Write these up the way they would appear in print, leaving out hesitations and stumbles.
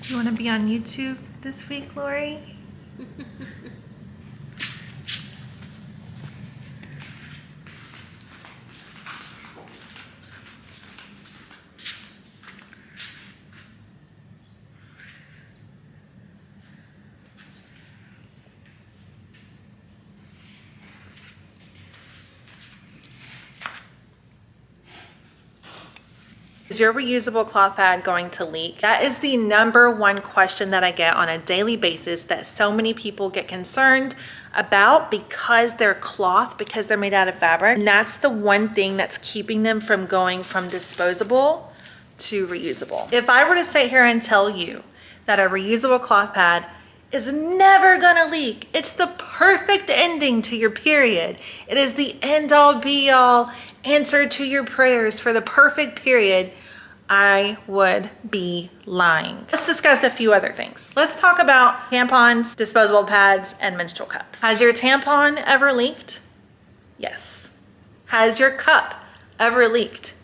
You want to be on YouTube this week, Lori? Is your reusable cloth pad going to leak? That is the #1 question that I get on a daily basis, that so many people get concerned about because they're cloth, because they're made out of fabric. And that's the one thing that's keeping them from going from disposable to reusable. If I were to sit here and tell you that a reusable cloth pad is never gonna leak, it's the perfect ending to your period, it is the end all be all answer to your prayers for the perfect period, I would be lying. Let's discuss a few other things. Let's talk about tampons, disposable pads, and menstrual cups. Has your tampon ever leaked? Yes. Has your cup ever leaked?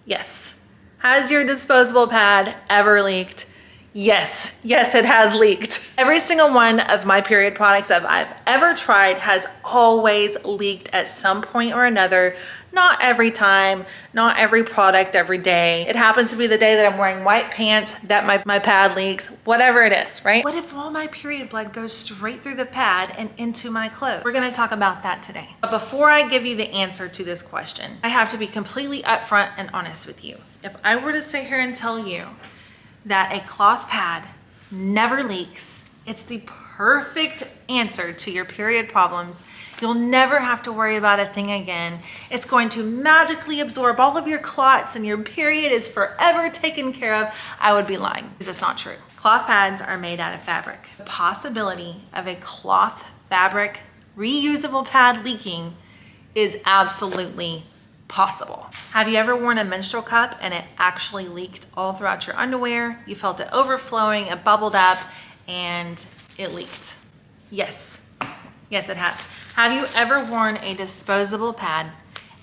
Yes. Has your disposable pad ever leaked? Yes. Yes, it has leaked. Every single one of my period products that I've ever tried has always leaked at some point or another. Not every time, not every product every day. It happens to be the day that I'm wearing white pants that my pad leaks, whatever it is, right? What if all my period blood goes straight through the pad and into my clothes? We're gonna talk about that today. But before I give you the answer to this question, I have to be completely upfront and honest with you. If I were to sit here and tell you that a cloth pad never leaks, it's the perfect answer to your period problems, you'll never have to worry about a thing again, it's going to magically absorb all of your clots and your period is forever taken care of, I would be lying, because it's not true. Cloth pads are made out of fabric. The possibility of a cloth fabric reusable pad leaking is absolutely possible. Have you ever worn a menstrual cup and it actually leaked all throughout your underwear? You felt it overflowing, it bubbled up, and it leaked? Yes. Yes, it has. Have you ever worn a disposable pad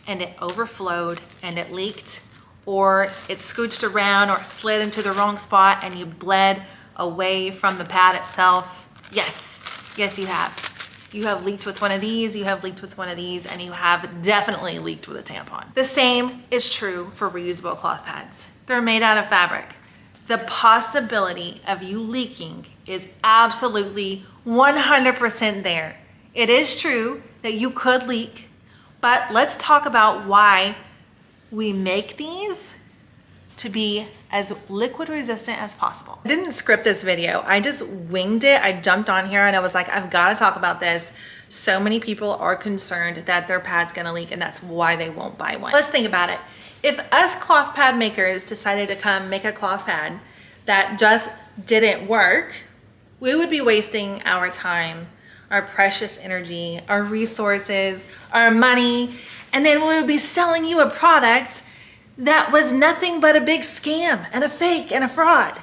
and it overflowed and it leaked, or it scooched around or slid into the wrong spot and you bled away from the pad itself? Yes. Yes, you have. You have leaked with one of these, you have leaked with one of these, and you have definitely leaked with a tampon. The same is true for reusable cloth pads. They're made out of fabric. The possibility of you leaking is absolutely 100% there. It is true that you could leak, but let's talk about why we make these to be as liquid resistant as possible. I didn't script this video, I just winged it. I jumped on here and I was like, I've got to talk about this. So many people are concerned that their pad's gonna leak and that's why they won't buy one. Let's think about it. If us cloth pad makers decided to come make a cloth pad that just didn't work, we would be wasting our time, our precious energy, our resources, our money, and then we would be selling you a product that was nothing but a big scam and a fake and a fraud.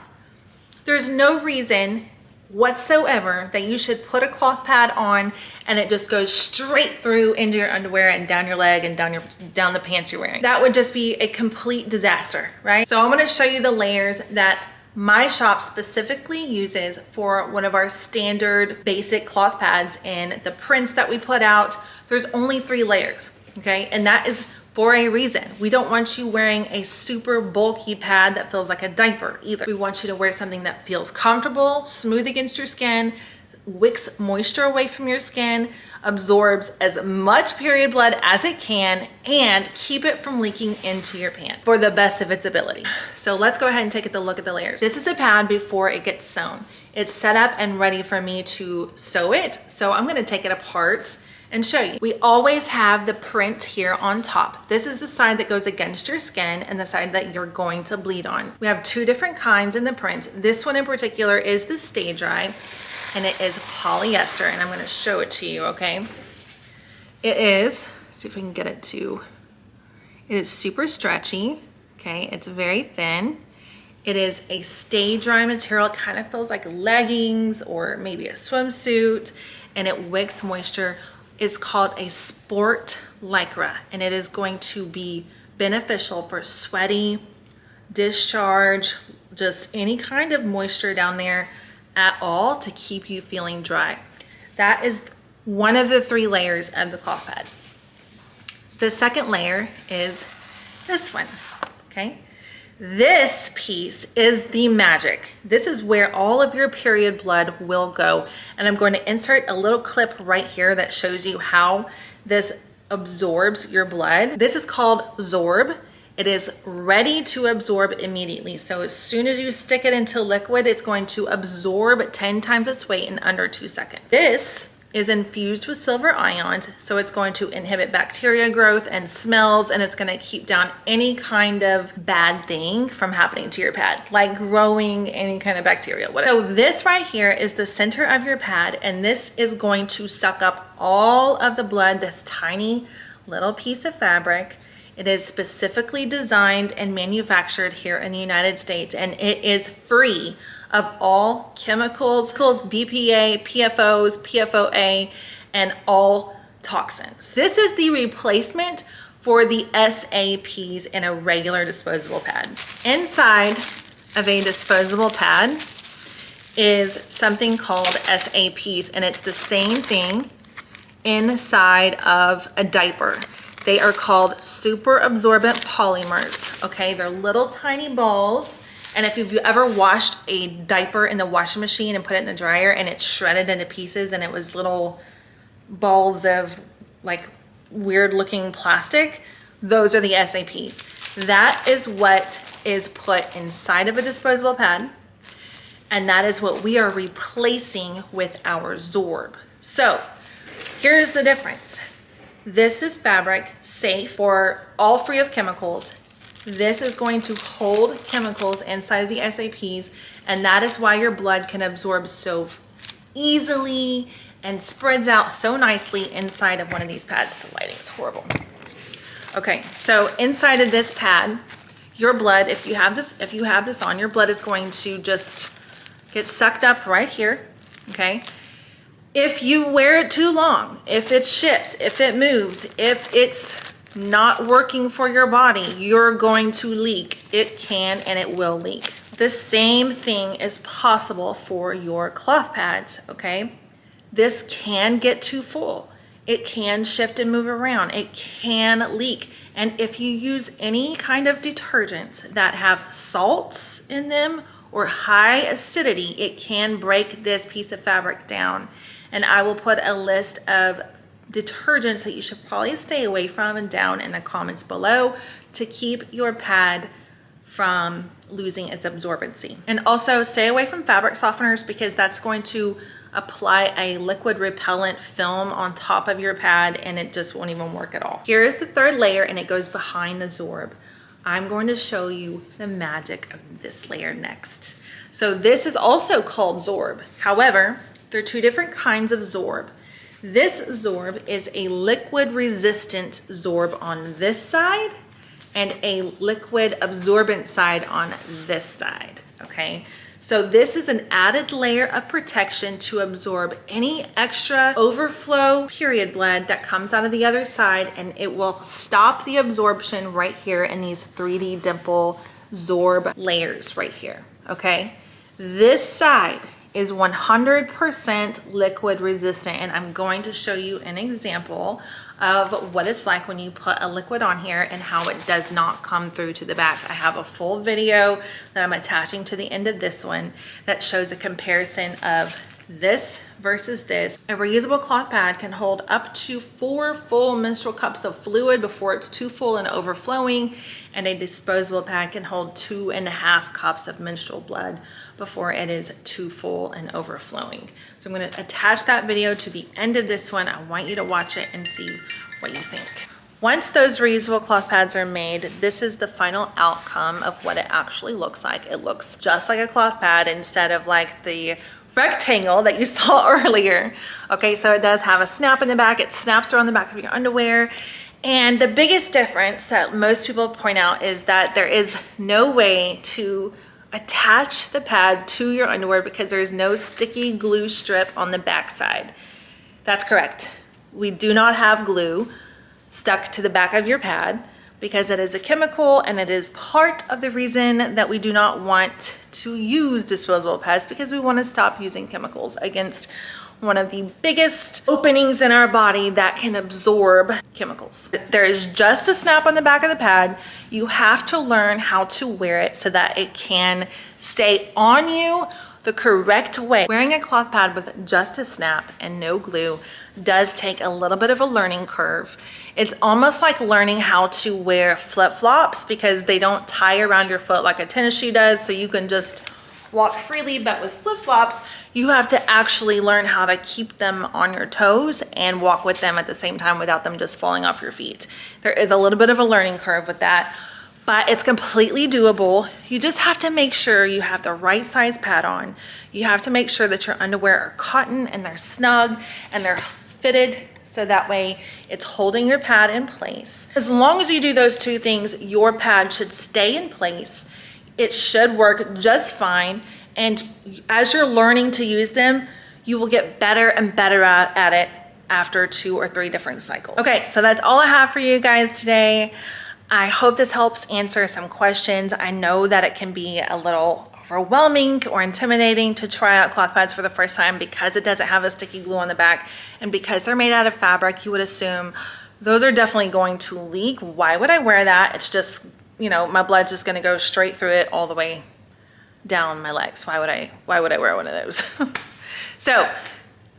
There's no reason whatsoever that you should put a cloth pad on and it just goes straight through into your underwear and down your leg and down the pants you're wearing. That would just be a complete disaster, right? So I'm gonna show you the layers that my shop specifically uses for one of our standard basic cloth pads in the prints that we put out. There's only 3 layers, okay? And that is for a reason. We don't want you wearing a super bulky pad that feels like a diaper either. We want you to wear something that feels comfortable, smooth against your skin, wicks moisture away from your skin, absorbs as much period blood as it can, and keep it from leaking into your pants for the best of its ability. So let's go ahead and take a look at the layers. This is a pad before it gets sewn. It's set up and ready for me to sew it. So I'm gonna take it apart and show you. We always have the print here on top. This is the side that goes against your skin and the side that you're going to bleed on. We have 2 different kinds in the print. This one in particular is the Stay Dry, and it is polyester, and I'm gonna show it to you, okay? It is, see if I can get it to, it is super stretchy, okay? It's very thin. It is a Stay Dry material. It kind of feels like leggings or maybe a swimsuit, and it wicks moisture. It's called a Sport Lycra, and it is going to be beneficial for sweaty, discharge, just any kind of moisture down there at all to keep you feeling dry. That is one of the 3 layers of the cloth pad. The second layer is this one, okay? This piece is the magic. This is where all of your period blood will go. And I'm going to insert a little clip right here that shows you how this absorbs your blood. This is called Zorb. It is ready to absorb immediately. So as soon as you stick it into liquid, it's going to absorb 10 times its weight in under 2 seconds. This is infused with silver ions, so it's going to inhibit bacteria growth and smells, and it's going to keep down any kind of bad thing from happening to your pad, like growing any kind of bacteria, whatever. So this right here is the center of your pad, and this is going to suck up all of the blood, this tiny little piece of fabric. It is specifically designed and manufactured here in the United States, and it is free of all chemicals, BPA, PFOs, PFOA, and all toxins. This is the replacement for the SAPs in a regular disposable pad. Inside of a disposable pad is something called SAPs, and it's the same thing inside of a diaper. They are called super absorbent polymers, okay? They're little tiny balls. And if you've ever washed a diaper in the washing machine and put it in the dryer and it's shredded into pieces and it was little balls of like weird looking plastic, those are the SAPs. That is what is put inside of a disposable pad. And that is what we are replacing with our Zorb. So here's the difference. This is fabric safe for all free of chemicals. This is going to hold chemicals inside of the SAPs, and that is why your blood can absorb so easily and spreads out so nicely inside of one of these pads. The lighting is horrible. Okay, so inside of this pad, your blood, if you have this on, your blood is going to just get sucked up right here, okay? If you wear it too long, if it shifts, if it moves, if it's not working for your body, you're going to leak. It can and it will leak. The same thing is possible for your cloth pads, okay? This can get too full. It can shift and move around. It can leak. And if you use any kind of detergents that have salts in them or high acidity, it can break this piece of fabric down. And I will put a list of detergents that you should probably stay away from and down in the comments below to keep your pad from losing its absorbency. And also stay away from fabric softeners because that's going to apply a liquid repellent film on top of your pad and it just won't even work at all. Here is the third layer and it goes behind the Zorb. I'm going to show you the magic of this layer next. So this is also called Zorb. However, there are 2 different kinds of Zorb. This Zorb is a liquid resistant Zorb on this side and a liquid absorbent side on this side, okay? So this is an added layer of protection to absorb any extra overflow period blood that comes out of the other side, and it will stop the absorption right here in these 3D dimple Zorb layers right here, okay? This side is 100% liquid resistant, and I'm going to show you an example of what it's like when you put a liquid on here and how it does not come through to the back. I have a full video that I'm attaching to the end of this one that shows a comparison of this versus this. A reusable cloth pad can hold up to 4 full menstrual cups of fluid before it's too full and overflowing, and a disposable pad can hold 2.5 cups of menstrual blood before it is too full and overflowing. So I'm going to attach that video to the end of this one. I want you to watch it and see what you think. Once those reusable cloth pads are made, this is the final outcome of what it actually looks like. It looks just like a cloth pad instead of like the rectangle that you saw earlier. Okay, so it does have a snap in the back. It snaps around the back of your underwear. And the biggest difference that most people point out is that there is no way to attach the pad to your underwear because there is no sticky glue strip on the back side. That's correct. We do not have glue stuck to the back of your pad because it is a chemical and it is part of the reason that we do not want to use disposable pads because we want to stop using chemicals against one of the biggest openings in our body that can absorb chemicals. There is just a snap on the back of the pad. You have to learn how to wear it so that it can stay on you the correct way. Wearing a cloth pad with just a snap and no glue does take a little bit of a learning curve. It's almost like learning how to wear flip-flops because they don't tie around your foot like a tennis shoe does, so you can just walk freely. But with flip-flops, you have to actually learn how to keep them on your toes and walk with them at the same time without them just falling off your feet. There is a little bit of a learning curve with that, but it's completely doable. You just have to make sure you have the right size pad on. You have to make sure that your underwear are cotton and they're snug and they're fitted so that way it's holding your pad in place. As long as you do those two things, your pad should stay in place. It should work just fine. And as you're learning to use them, you will get better and better at it after 2 or 3 different cycles. Okay, so that's all I have for you guys today. I hope this helps answer some questions. I know that it can be a little overwhelming or intimidating to try out cloth pads for the first time because it doesn't have a sticky glue on the back, and because they're made out of fabric, you would assume those are definitely going to leak. Why would I wear that? It's just, you know, my blood's just gonna go straight through it all the way down my legs. Why would I wear one of those? So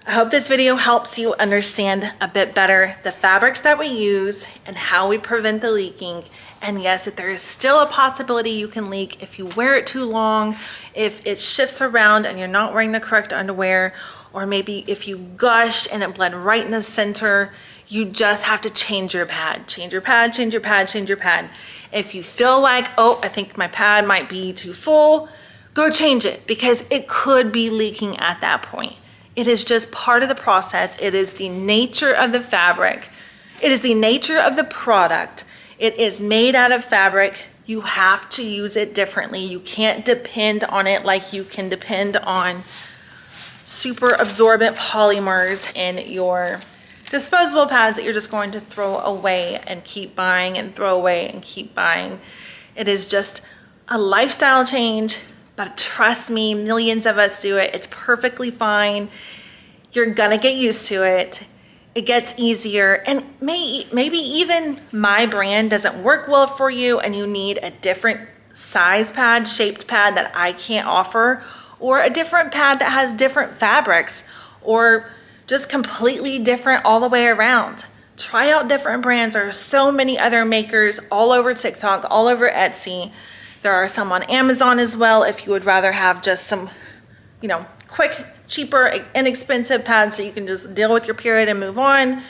I hope this video helps you understand a bit better the fabrics that we use and how we prevent the leaking. And yes, that there is still a possibility you can leak if you wear it too long, if it shifts around and you're not wearing the correct underwear, or maybe if you gushed and it bled right in the center. You just have to change your pad. Change your pad, change your pad, change your pad. If you feel like, oh, I think my pad might be too full, go change it because it could be leaking at that point. It is just part of the process. It is the nature of the fabric. It is the nature of the product. It is made out of fabric. You have to use it differently. You can't depend on it like you can depend on super absorbent polymers in your disposable pads that you're just going to throw away and keep buying and throw away and keep buying. It is just a lifestyle change, but trust me, millions of us do it. It's perfectly fine. You're gonna get used to it. It gets easier, and maybe even my brand doesn't work well for you and you need a different size pad, shaped pad that I can't offer, or a different pad that has different fabrics, or just completely different all the way around. Try out different brands. There are so many other makers all over TikTok, all over Etsy. There are some on Amazon as well if you would rather have just some, you know, quick, cheaper, inexpensive pads so you can just deal with your period and move on.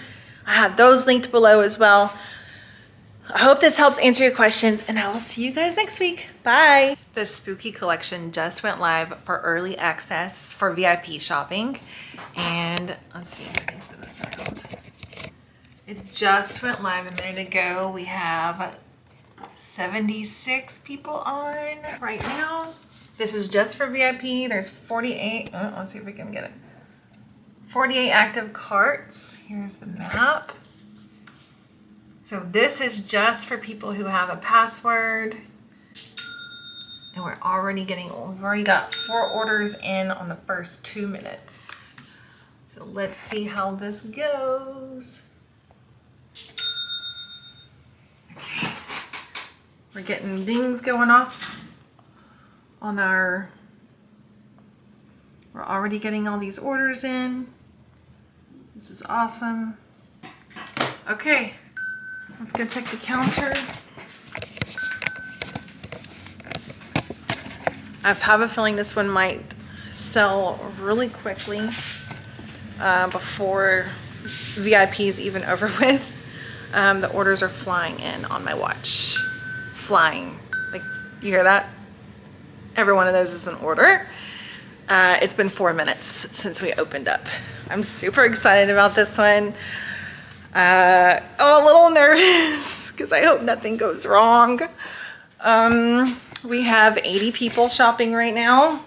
I have those linked below as well. I hope this helps answer your questions, and I will see you guys next week. Bye. The Spooky collection just went live for early access for VIP shopping. And let's see if I can spin this around. It just went live a minute ago. We have 76 people on right now. This is just for VIP. There's 48. Let's see if we can get it. 48 active carts. Here's the map. So this is just for people who have a password. And we've already got 4 orders in on the first 2 minutes. So let's see how this goes. Okay. We're getting dings going off on we're already getting all these orders in. This is awesome. Okay, let's go check the counter. I have a feeling this one might sell really quickly before VIP is even over with. The orders are flying in on my watch. Flying. Like, you hear that? Every one of those is an order. It's been 4 minutes since we opened up. I'm super excited about this one. A little nervous because I hope nothing goes wrong. We have 80 people shopping right now.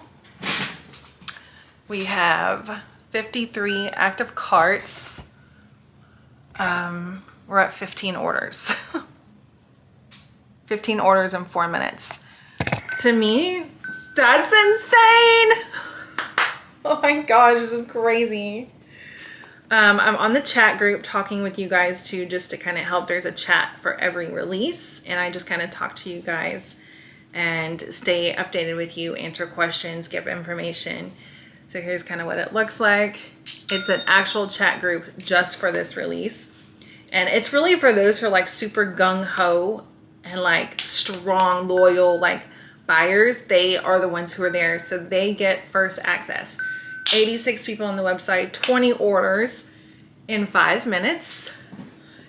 We have 53 active carts. We're at 15 orders. 15 orders in 4 minutes. To me, That's insane. Oh my gosh, this is crazy. I'm on the chat group talking with you guys too, just to kind of help. There's a chat for every release, and I just kind of talk to you guys and stay updated with you, answer questions, give information. So here's kind of what it looks like. It's an actual chat group just for this release. And it's really for those who are like super gung-ho and like strong, loyal, like buyers. They are the ones who are there. So they get first access. 86 people on the website, 20 orders in 5 minutes.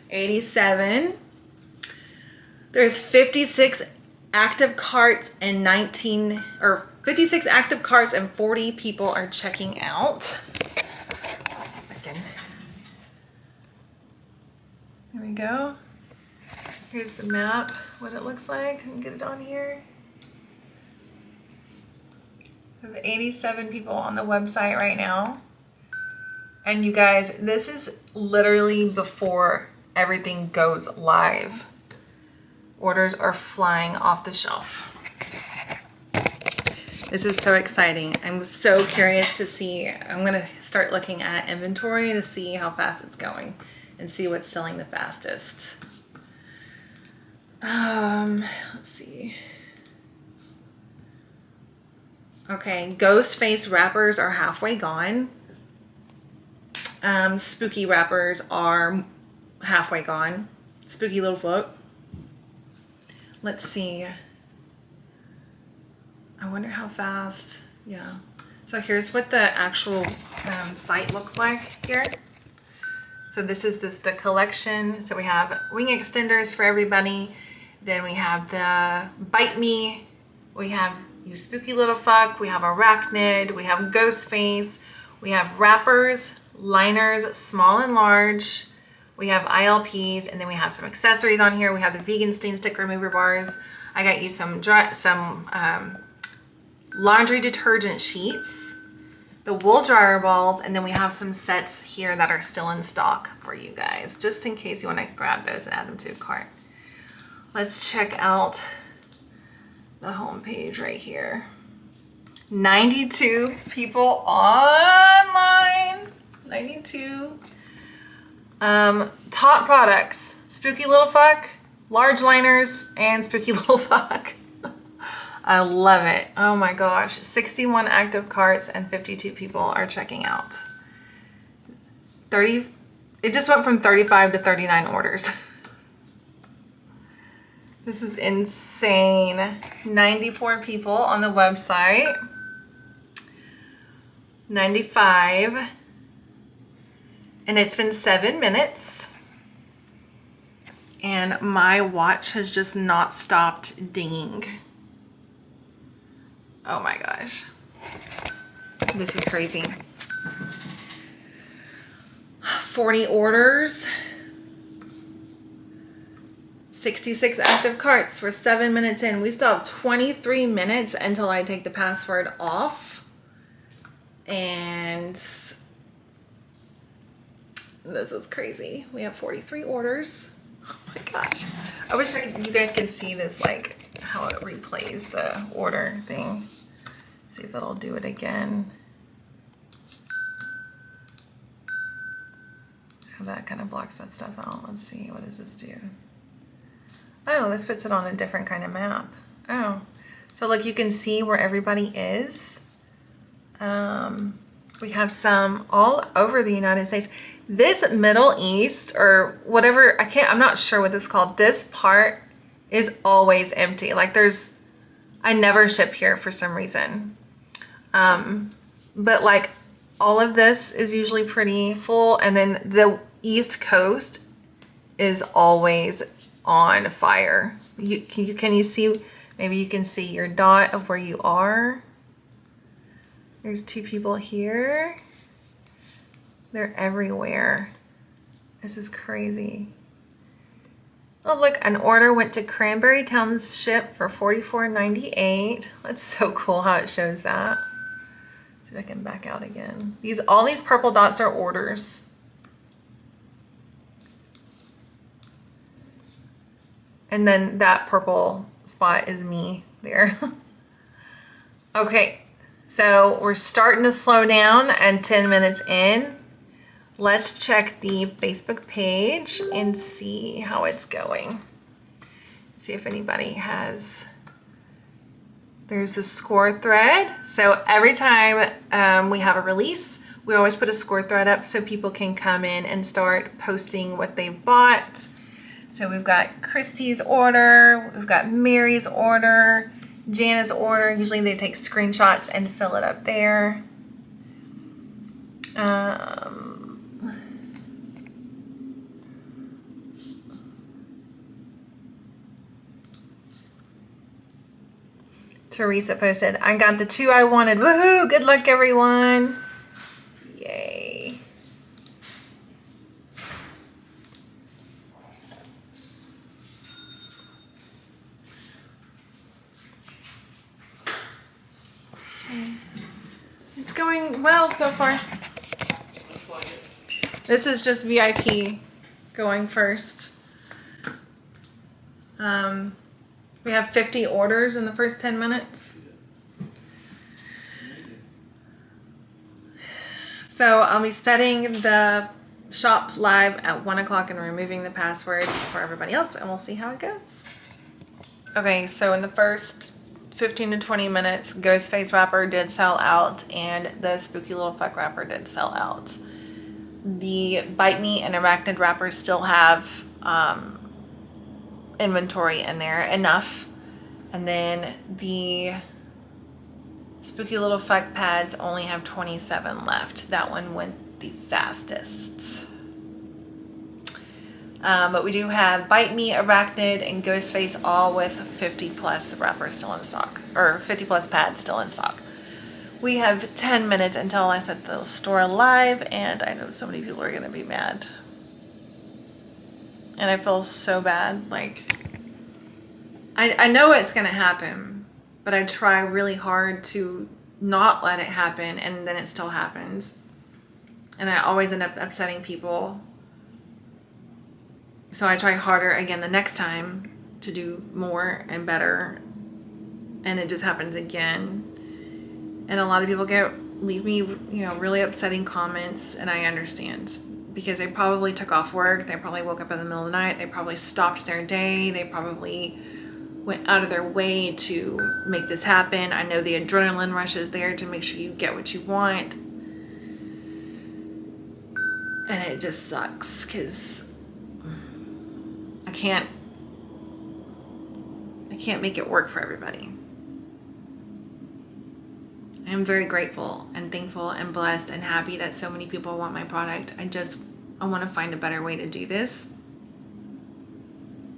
87. There's 56 active carts and 56 active carts and 40 people are checking out. Let's see if I can. There we go. Here's the map, what it looks like. I can get it on here. We have 87 people on the website right now. And you guys, this is literally before everything goes live. Orders are flying off the shelf. This is so exciting. I'm so curious to see. I'm gonna start looking at inventory to see how fast it's going and see what's selling the fastest. Let's see. Okay, ghost face wrappers are halfway gone. Spooky wrappers are halfway gone. Spooky little foot. Let's see. I wonder how fast. Yeah. So here's what the actual site looks like here. So this is the collection. So we have wing extenders for everybody. Then we have the Bite Me. We have You Spooky Little Fuck. We have Arachnid. We have Ghost Face. We have wrappers, liners, small and large. We have ILPs, and then we have some accessories on here. We have the vegan stain stick remover bars. I got you some laundry detergent sheets, the wool dryer balls, and then we have some sets here that are still in stock for you guys, just in case you want to grab those and add them to a cart. Let's check out the home page right here. 92 people online. 92. Top products: Spooky Little Fuck, large liners, and Spooky Little Fuck. I love it. Oh my gosh. 61 active carts and 52 people are checking out. It just went from 35 to 39 orders. This is insane. 94 people on the website. 95. And it's been 7 minutes. And my watch has just not stopped dinging. Oh my gosh. This is crazy. 40 orders. 66 active carts. We're 7 minutes in. We still have 23 minutes until I take the password off. And this is crazy. We have 43 orders. Oh my gosh. I wish you guys could see this, like how it replays the order thing. See if it'll do it again. How that kind of blocks that stuff out. Let's see, what does this do? Oh, this puts it on a different kind of map. Oh, so like you can see where everybody is. We have some all over the United States. This Middle East or whatever, I'm not sure what this is called. This part is always empty. Like I never ship here for some reason. But like all of this is usually pretty full. And then the East Coast is always on fire. Can you see, maybe you can see your dot of where you are. There's 2 people here. They're everywhere. This is crazy. Oh look, an order went to Cranberry Township for $44.98. That's so cool how it shows that. See if I can back out again. All these purple dots are orders. And then that purple spot is me there. Okay, so we're starting to slow down and 10 minutes in. Let's check the Facebook page and see how it's going. See if anybody has, there's the score thread. So every time we have a release, we always put a score thread up so people can come in and start posting what they've bought. So we've got Christy's order, we've got Mary's order, Jana's order. Usually they take screenshots and fill it up there. Teresa posted, I got the 2 I wanted. Woohoo! Good luck, everyone. Yay. Okay. It's going well so far. This is just VIP going first. We have 50 orders in the first 10 minutes. So I'll be setting the shop live at 1 o'clock and removing the password for everybody else, and we'll see how it goes. Okay, so in the first 15 to 20 minutes, Ghostface wrapper did sell out and the Spooky Little Fuck wrapper did sell out. The Bite Me and Arachnid wrappers still have inventory in there, enough. And then the Spooky Little Fuck pads only have 27 left. That one went the fastest. But we do have Bite Me, Arachnid, and Ghostface all with 50 plus wrappers still in stock, or 50 plus pads still in stock. We have 10 minutes until I set the store live, and I know so many people are gonna be mad. And I feel so bad. Like, I know it's gonna happen, but I try really hard to not let it happen, and then it still happens. And I always end up upsetting people. So I try harder again the next time to do more and better, and it just happens again. And a lot of people leave me, really upsetting comments, and I understand, because they probably took off work, they probably woke up in the middle of the night, they probably stopped their day, they probably went out of their way to make this happen. I know the adrenaline rush is there to make sure you get what you want, and it just sucks because I can't make it work for everybody. I am very grateful and thankful and blessed and happy that so many people want my product. I want to find a better way to do this.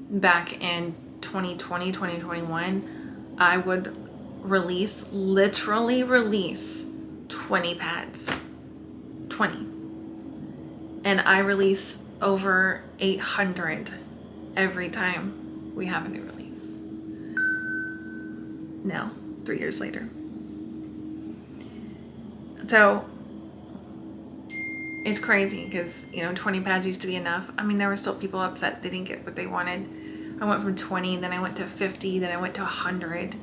Back in 2020, 2021, I would literally release 20 pads. 20. And I release over 800 every time we have a new release. Now, 3 years later. So it's crazy because, 20 pads used to be enough. I mean, there were still people upset they didn't get what they wanted. I went from 20, then I went to 50, then I went to 100,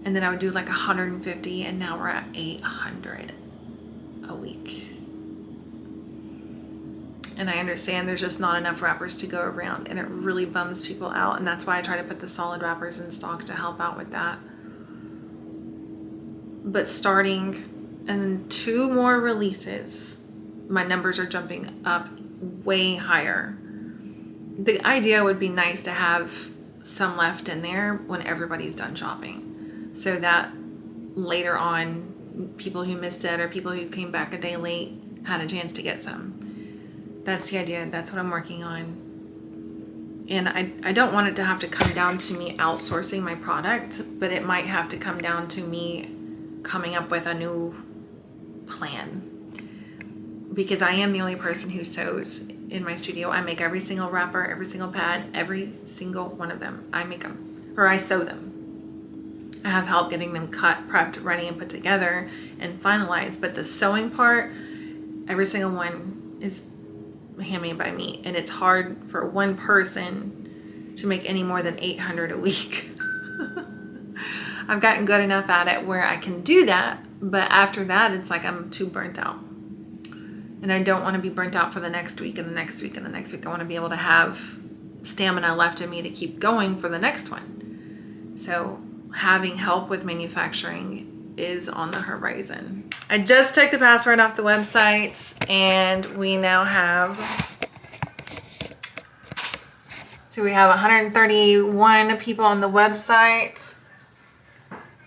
and then I would do like 150, and now we're at 800 a week. And I understand there's just not enough wrappers to go around, and it really bums people out, and that's why I try to put the solid wrappers in stock to help out with that. But starting and 2 more releases, my numbers are jumping up way higher. The idea would be nice to have some left in there when everybody's done shopping, so that later on people who missed it or people who came back a day late had a chance to get some. That's the idea. That's what I'm working on. And I don't want it to have to come down to me outsourcing my product, but it might have to come down to me coming up with a new plan, because I am the only person who sews in my studio. I make every single wrapper, every single pad, every single one of them. I make them, or I sew them. I have help getting them cut, prepped, ready, and put together and finalized. But the sewing part, every single one is handmade by me. And it's hard for one person to make any more than 800 a week. I've gotten good enough at it where I can do that, but after that, it's like I'm too burnt out. And I don't want to be burnt out for the next week and the next week and the next week. I want to be able to have stamina left in me to keep going for the next one. So having help with manufacturing is on the horizon. I just took the password off the website, and we now have, so we have 131 people on the website.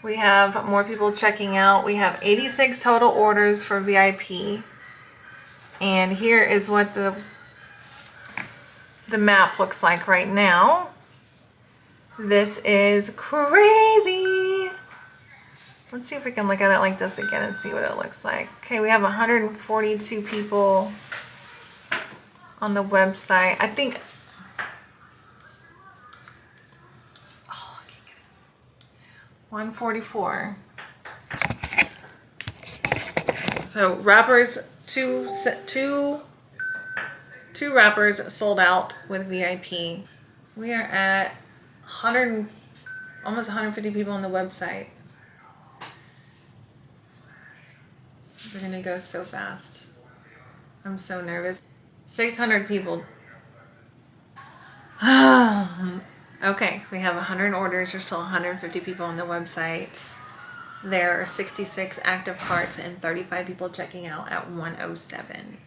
We have more people checking out. We have 86 total orders for VIP. And here is what the map looks like right now. This is crazy. Let's see if we can look at it like this again and see what it looks like. Okay, we have 142 people on the website. I think, oh, I can't get it. 144. So wrappers, two wrappers sold out with VIP. We are at almost 150 people on the website. We're gonna go so fast. I'm so nervous. 600 people. Okay, we have 100 orders. There's still 150 people on the website. There are 66 active carts and 35 people checking out at 107.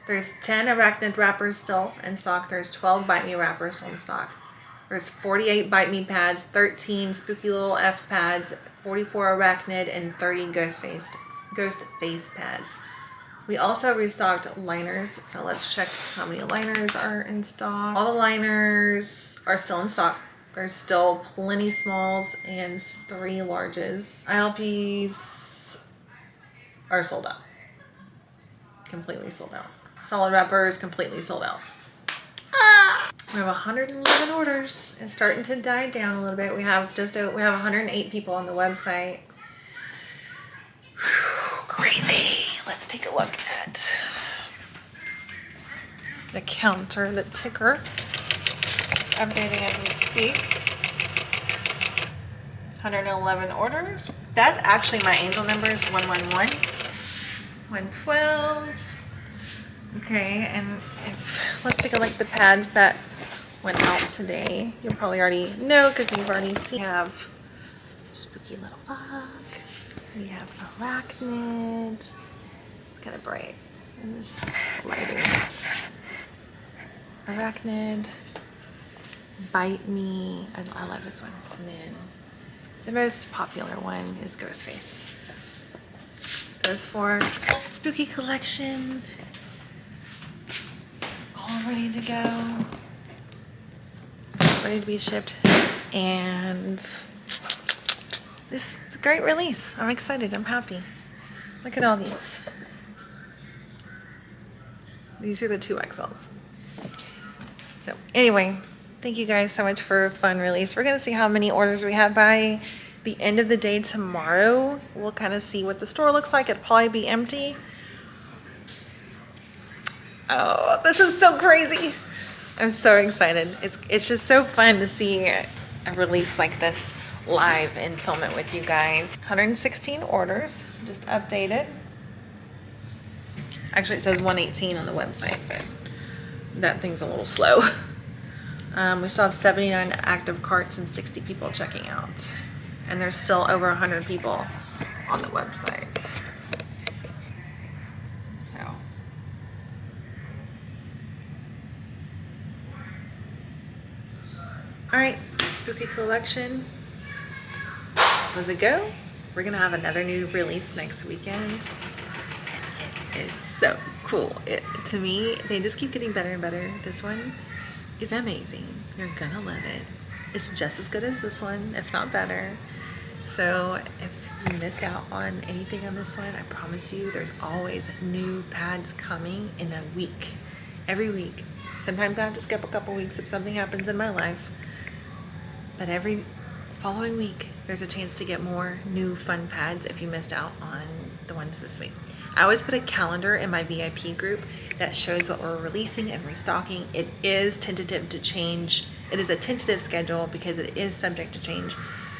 There's 10 Arachnid wrappers still in stock. There's 12 Bite Me wrappers still in stock. There's 48 Bite Me pads, 13 Spooky Little F pads, 44 Arachnid, and 30 Ghost Face pads. We also restocked liners, so let's check how many liners are in stock. All the liners are still in stock. There's still plenty smalls and 3 larges. ILPs are sold out. Completely sold out. Solid wrappers completely sold out. We have 111 orders. It's starting to die down a little bit. We have 108 people on the website. Whew, crazy. Let's take a look at the counter, the ticker. It's updating as we speak. 111 orders. That's actually my angel number is 111, 112. Okay, and let's take a look at the pads that went out today. You'll probably already know because you've already seen. We have Spooky Little Bug. We have Arachnid. It's kind of bright in this lighting. Arachnid. Bite Me. I love this one. And then the most popular one is Ghostface. So those 4 spooky collection. All ready to go. Ready to be shipped. And this is a great release. I'm excited. I'm happy. Look at all these. These are the 2XLs. So anyway, thank you guys so much for a fun release. We're going to see how many orders we have by the end of the day tomorrow. We'll kind of see what the store looks like. It'll probably be empty. Oh, this is so crazy. I'm so excited. It's just so fun to see a release like this live and film it with you guys. 116 orders, just updated. Actually, it says 118 on the website, but that thing's a little slow. We still have 79 active carts and 60 people checking out. And there's still over 100 people on the website. So. All right, spooky collection. Let's go. We're gonna have another new release next weekend. And it is so cool. To me, they just keep getting better and better. This one is amazing. You're gonna love it. It's just as good as this one, if not better. So if you missed out on anything on this one, I promise you there's always new pads coming in a week. Every week. Sometimes I have to skip a couple weeks if something happens in my life. But every following week, there's a chance to get more new fun pads if you missed out on the ones this week. I always put a calendar in my VIP group that shows what we're releasing and restocking. It is tentative to change. It is a tentative schedule because it is subject to change,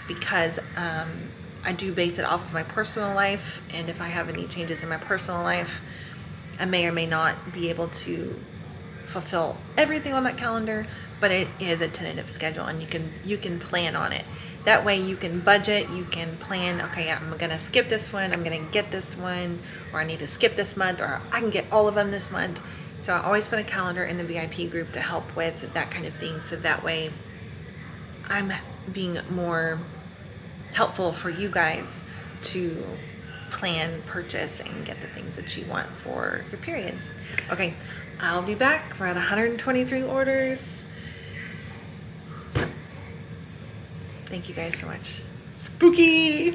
because I do base it off of my personal life, and if I have any changes in my personal life, I may or may not be able to fulfill everything on that calendar, but it is a tentative schedule, and you can plan on it. That way you can budget, you can plan, okay, I'm gonna skip this one, I'm gonna get this one, or I need to skip this month, or I can get all of them this month. So I always put a calendar in the VIP group to help with that kind of thing, so that way I'm being more helpful for you guys to plan, purchase, and get the things that you want for your period. Okay, I'll be back. We're at 123 orders. Thank you guys so much. Spooky!